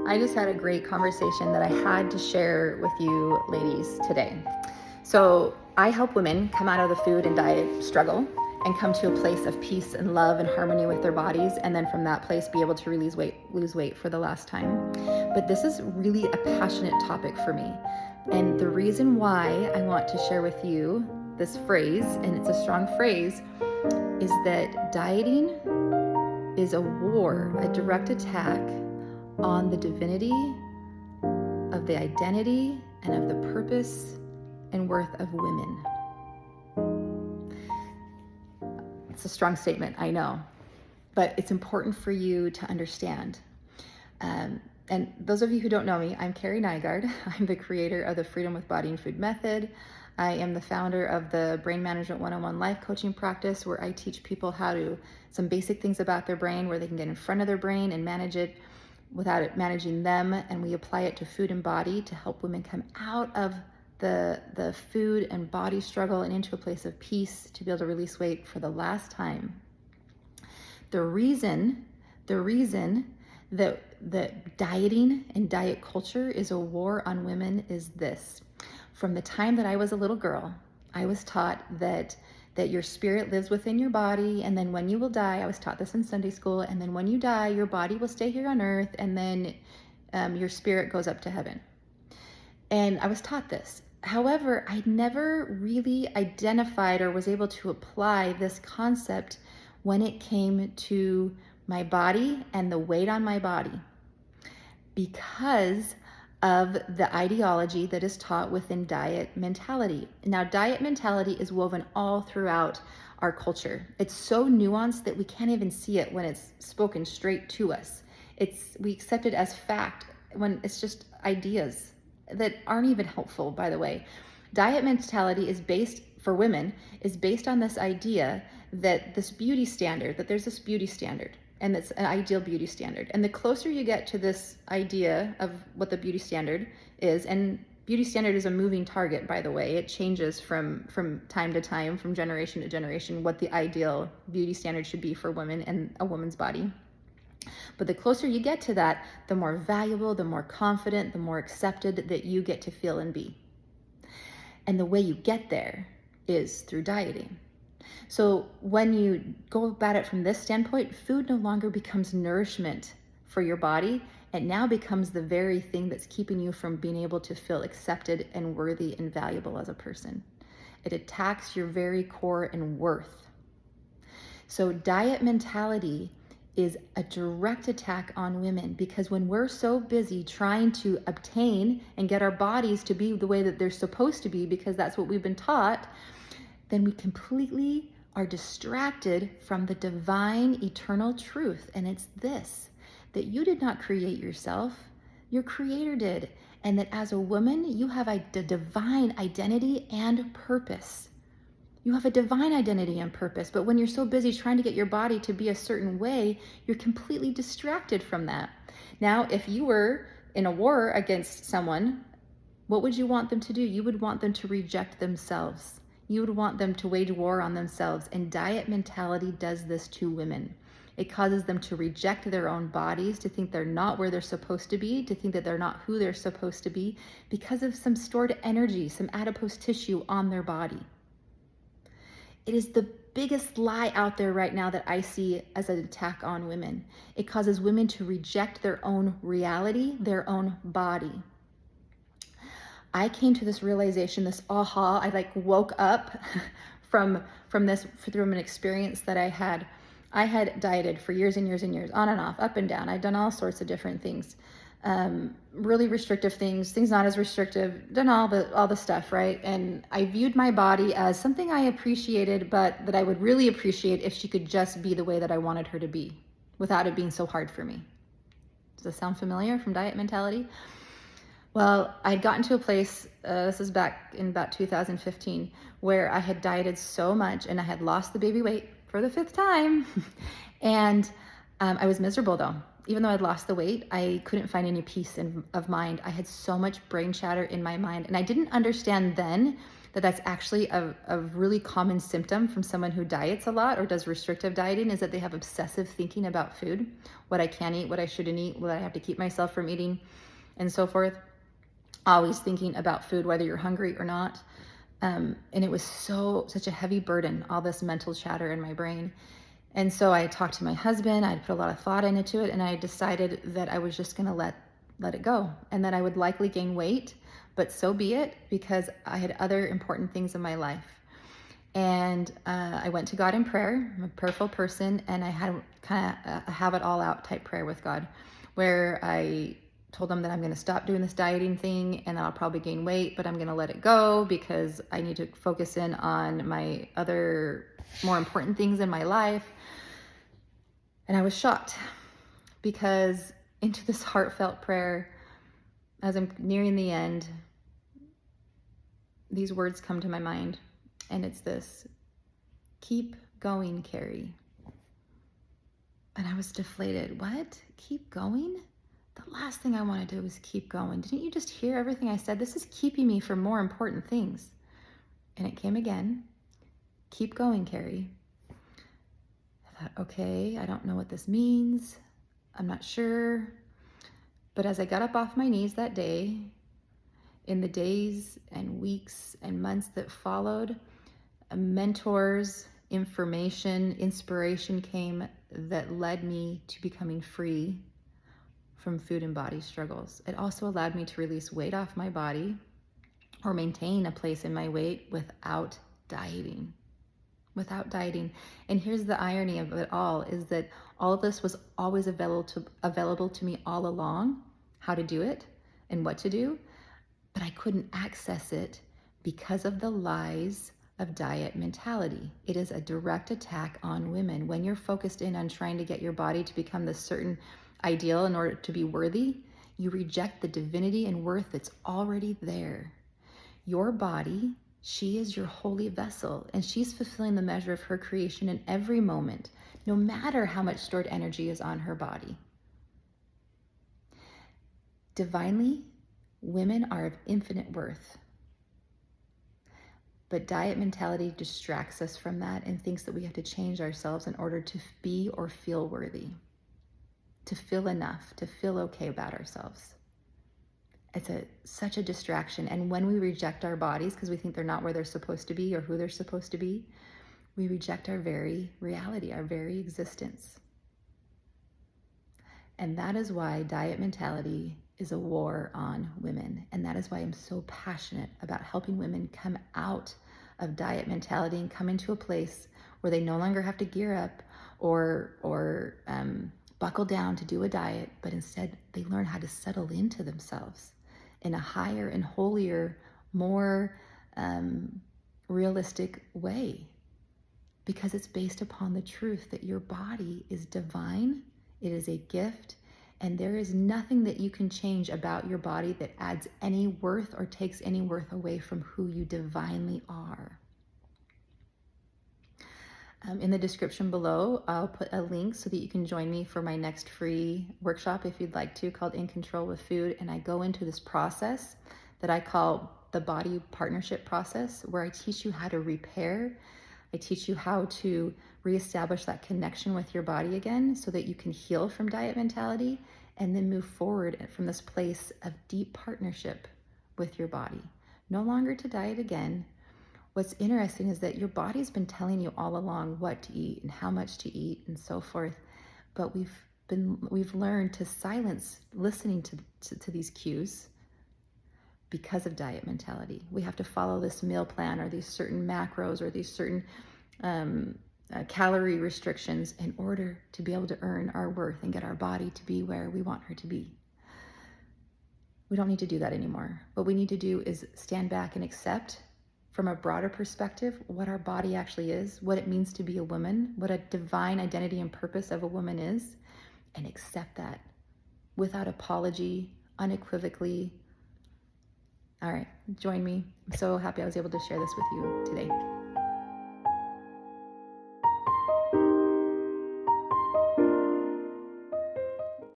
I just had a great conversation that I had to share with you ladies today. So I help women come out of the food and diet struggle and come to a place of peace and love and harmony with their bodies, and then from that place be able to lose weight for the last time. But this is really a passionate topic for me. And the reason why I want to share with you this phrase, and it's a strong phrase, is that dieting is a war, a direct attack on the divinity of the identity and of the purpose and worth of women. It's a strong statement, I know, but it's important for you to understand. And those of you who don't know me, I'm Carrie Nygaard. I'm the creator of the Freedom with Body and Food method. I am the founder of the Brain Management 101 life coaching practice, where I teach people some basic things about their brain, where they can get in front of their brain and manage it without it managing them. And we apply it to food and body to help women come out of the food and body struggle and into a place of peace to be able to release weight for the last time. The reason that dieting and diet culture is a war on women is this. From the time that I was a little girl, I was taught that your spirit lives within your body, and then when you will die, I was taught this in Sunday school, and then when you die, your body will stay here on earth, and then your spirit goes up to heaven. And I was taught this. However, I never really identified or was able to apply this concept when it came to my body and the weight on my body, because of the ideology that is taught within diet mentality. Now, diet mentality is woven all throughout our culture. It's so nuanced that we can't even see it when it's spoken straight to us. We accept it as fact when it's just ideas that aren't even helpful, by the way. Diet mentality for women is based on this idea that there's this beauty standard, and it's an ideal beauty standard. And the closer you get to this idea of what the beauty standard is, and beauty standard is a moving target, by the way, it changes from time to time, from generation to generation, what the ideal beauty standard should be for women and a woman's body. But the closer you get to that, the more valuable, the more confident, the more accepted that you get to feel and be. And the way you get there is through dieting. So when you go about it from this standpoint, food no longer becomes nourishment for your body. It now becomes the very thing that's keeping you from being able to feel accepted and worthy and valuable as a person. It attacks your very core and worth. So diet mentality is a direct attack on women, because when we're so busy trying to obtain and get our bodies to be the way that they're supposed to be, because that's what we've been taught, then we completely are distracted from the divine eternal truth. And it's this, that you did not create yourself, your creator did. And that as a woman, you have a divine identity and purpose. You have a divine identity and purpose, but when you're so busy trying to get your body to be a certain way, you're completely distracted from that. Now, if you were in a war against someone, what would you want them to do? You would want them to reject themselves. You would want them to wage war on themselves. And diet mentality does this to women. It causes them to reject their own bodies, to think they're not where they're supposed to be, to think that they're not who they're supposed to be, because of some stored energy, some adipose tissue on their body. It is the biggest lie out there right now that I see as an attack on women. It causes women to reject their own reality, their own body. I came to this realization, this aha. I woke up from an experience that I had. I had dieted for years and years and years, on and off, up and down. I'd done all sorts of different things. Really restrictive things not as restrictive, done all the stuff, right? And I viewed my body as something I appreciated, but that I would really appreciate if she could just be the way that I wanted her to be, without it being so hard for me. Does this sound familiar from diet mentality? Well, I'd gotten to a place, this is back in about 2015, where I had dieted so much and I had lost the baby weight for the 5th time. And I was miserable though. Even though I'd lost the weight, I couldn't find any peace of mind. I had so much brain chatter in my mind, and I didn't understand then that's actually a really common symptom from someone who diets a lot or does restrictive dieting, is that they have obsessive thinking about food, what I can eat, what I shouldn't eat, what I have to keep myself from eating, and so forth. Always thinking about food, whether you're hungry or not. And it was such a heavy burden, all this mental chatter in my brain. And so I talked to my husband, I'd put a lot of thought into it, and I decided that I was just gonna let it go, and that I would likely gain weight, but so be it, because I had other important things in my life. And I went to God in prayer. I'm a prayerful person, and I had kind of a have it all out type prayer with God, where I told him that I'm going to stop doing this dieting thing, and that I'll probably gain weight, but I'm going to let it go because I need to focus in on my other more important things in my life. And I was shocked, because into this heartfelt prayer, as I'm nearing the end, these words come to my mind, and it's this: keep going, Carrie. And I was deflated. What? Keep going? The last thing I want to do is keep going. Didn't you just hear everything I said? This is keeping me from more important things. And it came again. Keep going, Carrie. I thought, okay, I don't know what this means. I'm not sure. But as I got up off my knees that day, in the days and weeks and months that followed, mentors, information, inspiration came that led me to becoming free from food and body struggles. It also allowed me to release weight off my body, or maintain a place in my weight without dieting. And here's the irony of it all, is that all of this was always available to me all along, how to do it and what to do, but I couldn't access it because of the lies of diet mentality. It is a direct attack on women. When you're focused in on trying to get your body to become this certain ideal in order to be worthy, you reject the divinity and worth that's already there. Your body, she is your holy vessel, and she's fulfilling the measure of her creation in every moment, no matter how much stored energy is on her body. Divinely, women are of infinite worth. But diet mentality distracts us from that and thinks that we have to change ourselves in order to be or feel worthy, to feel enough, to feel okay about ourselves. It's such a distraction. And when we reject our bodies because we think they're not where they're supposed to be or who they're supposed to be, we reject our very reality, our very existence. And that is why diet mentality is a war on women. And that is why I'm so passionate about helping women come out of diet mentality and come into a place where they no longer have to gear up or buckle down to do a diet, but instead they learn how to settle into themselves in a higher and holier, more realistic way, because it's based upon the truth that your body is divine, it is a gift, and there is nothing that you can change about your body that adds any worth or takes any worth away from who you divinely are. In the description below, I'll put a link so that you can join me for my next free workshop if you'd like to, called In Control with Food. And I go into this process that I call the body partnership process, where I teach you how to repair. I teach you how to reestablish that connection with your body again so that you can heal from diet mentality and then move forward from this place of deep partnership with your body. No longer to diet again. What's interesting is that your body's been telling you all along what to eat and how much to eat and so forth, but we've learned to silence listening to these cues because of diet mentality. We have to follow this meal plan or these certain macros or these certain calorie restrictions in order to be able to earn our worth and get our body to be where we want her to be. We don't need to do that anymore. What we need to do is stand back and accept from a broader perspective what our body actually is, what it means to be a woman, what a divine identity and purpose of a woman is, and accept that without apology, unequivocally. All right, join me. I'm so happy I was able to share this with you today.